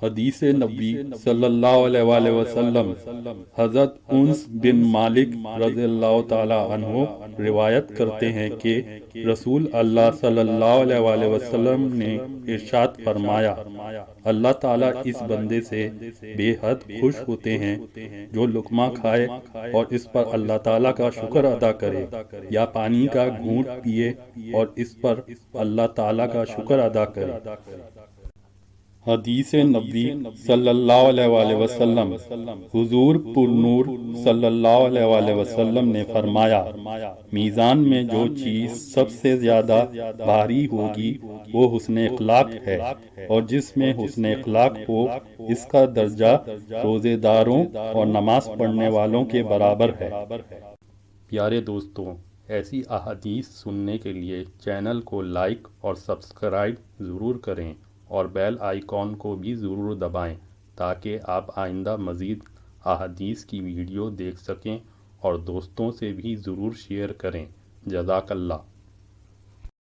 حدیث نبی صلی اللہ علیہ وآلہ وسلم۔ حضرت انس بن مالک رضی اللہ تعالی عنہ روایت کرتے ہیں کہ رسول اللہ صلی اللہ علیہ وآلہ وسلم نے ارشاد فرمایا، اللہ تعالیٰ اس بندے سے بے حد خوش ہوتے ہیں جو لقمہ کھائے اور اس پر اللہ تعالیٰ کا شکر ادا کرے، یا پانی کا گھونٹ پیے اور اس پر اللہ تعالیٰ کا شکر ادا کرے۔ حدیث نبی صلی اللہ علیہ وآلہ وسلم۔ حضور پر نور صلی اللہ علیہ وآلہ وسلم نے فرمایا، میزان میں جو چیز سب سے زیادہ بھاری ہوگی وہ حسن اخلاق ہے، اور جس میں حسن اخلاق ہو اس کا درجہ روزے داروں اور نماز پڑھنے والوں کے برابر ہے۔ پیارے دوستوں، ایسی احادیث سننے کے لیے چینل کو لائک اور سبسکرائب ضرور کریں اور بیل آئیکن کو بھی ضرور دبائیں تاکہ آپ آئندہ مزید احادیث کی ویڈیو دیکھ سکیں، اور دوستوں سے بھی ضرور شیئر کریں۔ جزاک اللہ۔